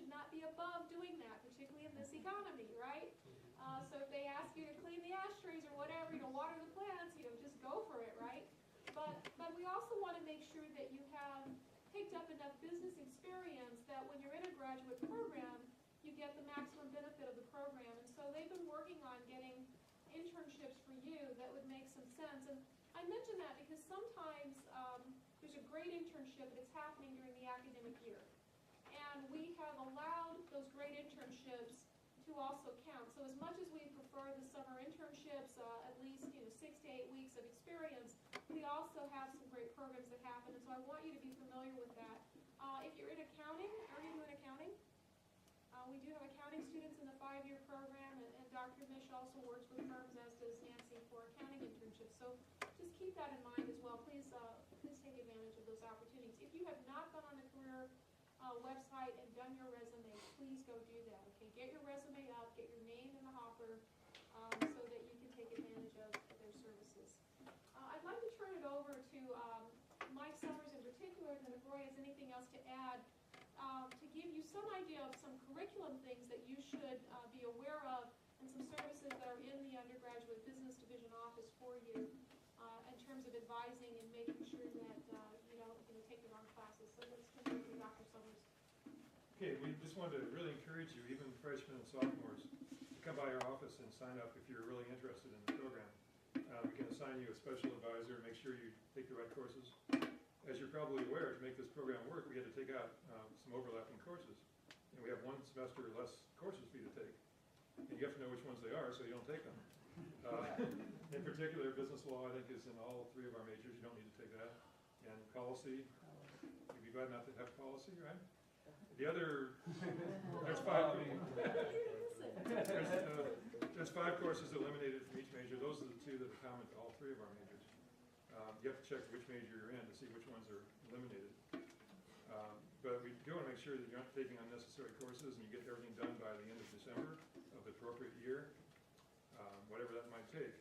should not be above doing that, particularly in this economy, right? So if they ask you to clean the ashtrays or whatever, water the plants, just go for it, right? But we also want to make sure that you have picked up enough business experience that when you're in a graduate program, you get the maximum benefit of the program. And so they've been working on getting internships for you that would make some sense. And I mention that because sometimes there's a great internship and it's happening during the academic year. And we have allowed those great internships to also count. So as much as we prefer the summer internships, at least 6 to 8 weeks of experience, we also have some great programs that happen. And so I want you to be familiar with that. If you're in accounting, are you doing accounting? We do have accounting students in the 5-year program, and Dr. Mish also works with firms, as does Nancy, for accounting internships. So just keep that in mind as well. Please take advantage of those opportunities. If you have not gone on the career website and done your resume, please go do that. Okay, get your resume up, get your name in the hopper, so that you can take advantage of their services. I'd like to turn it over to Mike Summers in particular, and then if Roy has anything else to add, to give you some idea of some curriculum things that you should be aware of, and some services that are in the undergraduate business division office for you in terms of advising and making sure that you don't take the wrong classes. So let's continue with Dr. Summers. Okay, we just wanted to really encourage you, even freshmen and sophomores, to come by our office and sign up if you're really interested in the program. We can assign you a special advisor, make sure you take the right courses. As you're probably aware, to make this program work, we had to take out some overlapping courses. And we have 1 semester less courses for you to take. And you have to know which ones they are so you don't take them. In particular, business law, I think, is in all 3 of our majors. You don't need to take that. And policy, you'd be glad not to have policy, right? The other, there's 5. There's 5 courses eliminated from each major. Those are the 2 that are common to all 3 of our majors. You have to check which major you're in to see which ones are eliminated. But we do want to make sure that you're not taking unnecessary courses and you get everything done by the end of December of the appropriate year, whatever that might take.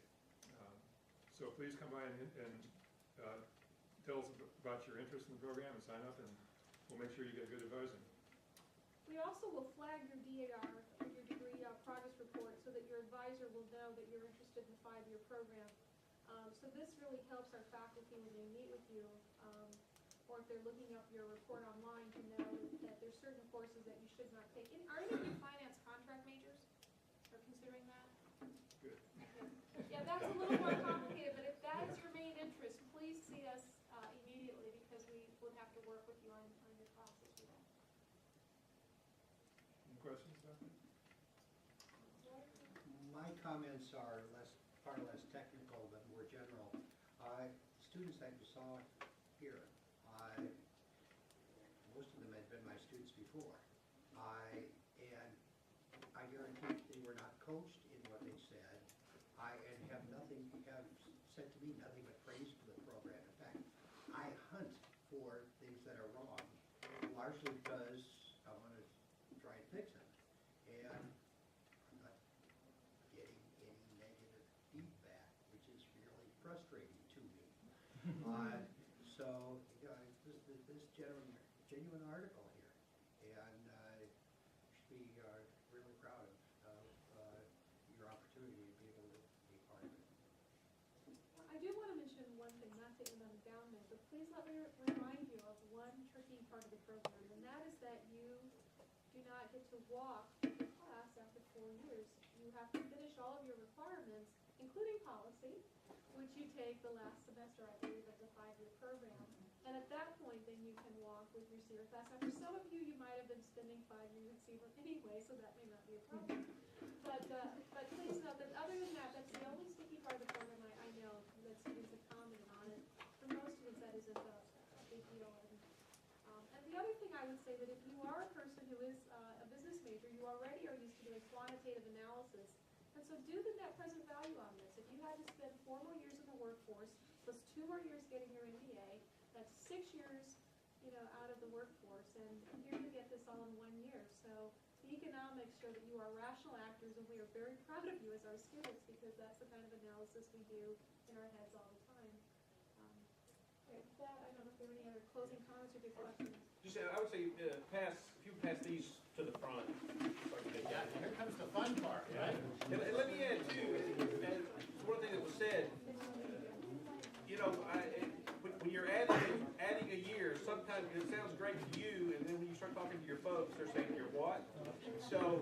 So please come by and tell us about your interest in the program and sign up, and we'll make sure you get good advising. We also will flag your DAR, or your degree progress report, so that your advisor will know that you're interested in the 5-year program. So this really helps our faculty when they meet with you, or if they're looking up your report online, to know that there's certain courses that you should not take. Are any of you finance contract majors? Or considering that? Good. Yeah, that's a little more complicated, but if that is your main interest, please see us immediately, because we would have to work with you on your classes for that. Any questions, Doctor? My comments are far less technical but more general. Students that you saw here, most of them had been my students before. And I guarantee they were not coached in what they said, and have said to me nothing but praise for the program. In fact, I hunt for things that are wrong, largely because I want to try and fix them. And I'm not getting any negative feedback, which is really frustrating to me. So this genuine article here, and you should be really proud of your opportunity to be able to be part of it. I do want to mention one thing, not to end on a down note, but please let me remind you of one tricky part of the program, and that is that you do not get to walk with the class after 4 years. You have to finish all of your requirements, including policy, which you take the last semester, I believe, of the 5-year program. And at that point, then you can walk with your senior class. Now, for some of you, you might have been spending 5 years at Senior anyway, so that may not be a problem. But please note that other than that, that's the only sticky part of the program I know that students have commented on it. For most students, that isn't a big deal. And the other thing I would say, that if you are a person who is a business major, you already are used to doing quantitative analysis. And so do the net present value on this. If you had to spend 4 more years in the workforce, plus 2 more years getting your MBA, that's 6 years, out of the workforce. And here you get this all in 1 year. So the economics show that you are rational actors, and we are very proud of you as our students, because that's the kind of analysis we do in our heads all the time. With that, I don't know if there are any other closing comments or good questions. Just, I would say, if you pass these to the front. So I can take Yeah, that. here comes the fun part, right? And let me add too, and one thing that was said, you know, when you're adding a year, sometimes it sounds great to you, and then when you start talking to your folks, they're saying you're what? So,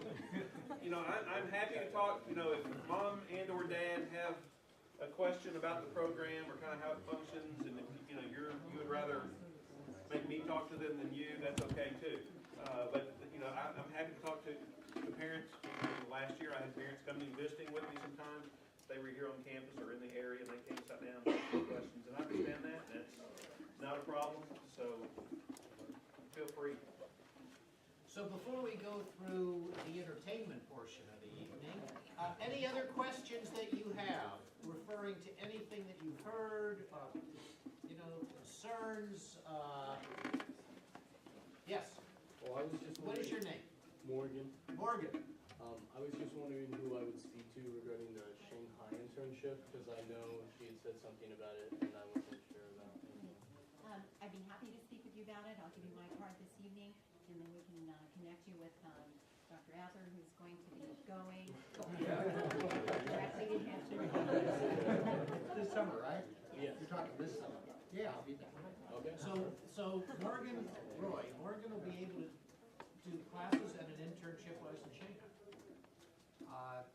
you know, I'm happy to talk, you know, if mom and or dad have a question about the program or kind of how it functions, and if, you know, you would rather make me talk to them than you, that's okay too. But, you know, I'm happy to talk to the parents. Last year I had parents coming and visiting with me sometimes. They were here on campus or in the area, and they came and sat down and asked questions, and I understand that, and that's not a problem, so feel free. So before we go through the entertainment portion of the evening, any other questions that you have referring to anything that you've heard, you know, concerns? Yes, Well, I was just what is wondering, your name? Morgan, Morgan. I was just wondering who I would speak to regarding the Shanghai internship, because I know she had said something about it, and I wasn't sure about it. I'd be happy to speak with you about it. I'll give you my card this evening, and then we can connect you with Dr. Azar, who's going to be going directly to him. This summer, right? Yes. You're talking this summer? Yeah, I'll be there. Okay. So Morgan will be able to do classes and an internship while he's in Shanghai.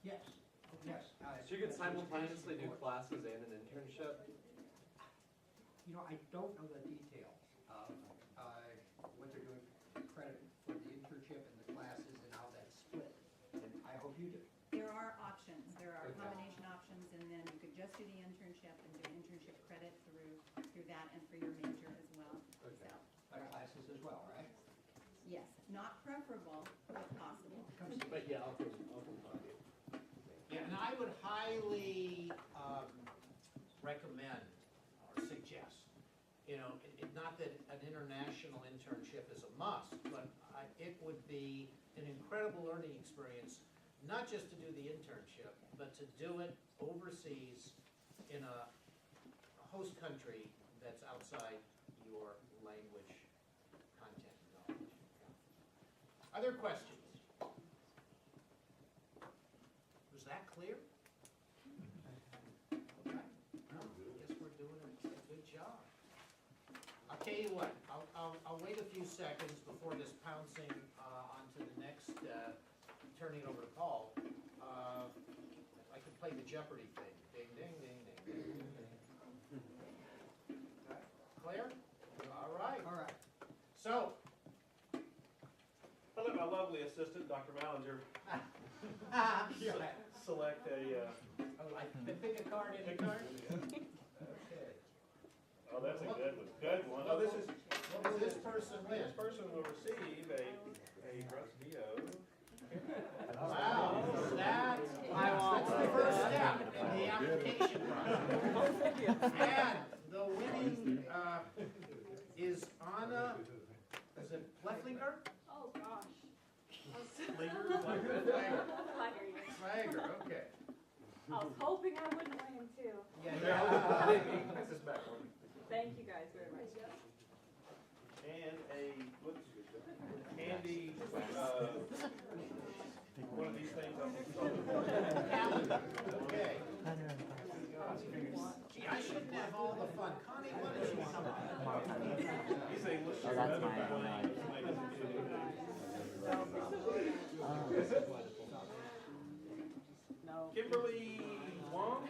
Yes, yes. So you could simultaneously do classes and an internship? You know, I don't know the details of what they're doing credit for the internship and the classes and how that's split. And I hope you do. There are options. There are combination options, and then you could just do the internship and do internship credit through that and for your major as well. Okay. So, But classes as well, right? yes, not preferable, but possible. But yeah, I'll come talk to you. Yeah, and I would highly recommend or suggest, you know, not that an international internship is a must, but it would be an incredible learning experience, not just to do the internship, but to do it overseas in a host country that's outside your language content and knowledge. Other questions? Was that clear? Okay. Well, I guess we're doing a good job. I'll tell you what, I'll wait a few seconds before just pouncing onto the next, turning it over to Paul. I could play the Jeopardy thing. Ding, ding, ding, ding, ding, ding, ding. Okay. Clear? All right. All right. So, I'll let my lovely assistant, Dr. Mallinger, select a, pick a card, any card? Okay. oh, that's a good one. Oh, this is, What will this person win? this person will receive a Grustio. Wow, that's the first step in the application process. And the winning, is Anna, is it Lefflinger? Oh, gosh. Flagger, okay. I was hoping I wouldn't win too. Yeah. This is back one. Thank you guys very much. And a, what's, candy, one of these things on the Calendar, okay. Gee, I shouldn't have all the fun. Connie, what did you want? He's English. Oh, that's fine. No. Kimberly Wong?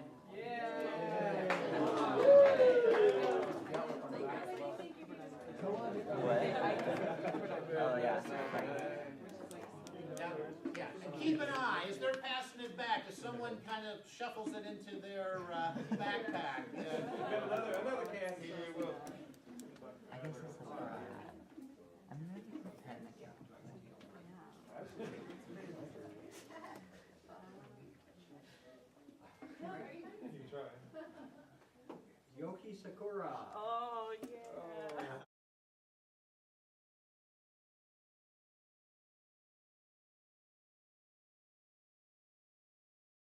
What? Oh, yeah. Yeah, and keep an eye, as they're passing it back, if someone kind of shuffles it into their backpack. We've got another Kathy here, well. I guess it's a I'm gonna have to pretend. You can try. Yoki Sakura. Oh,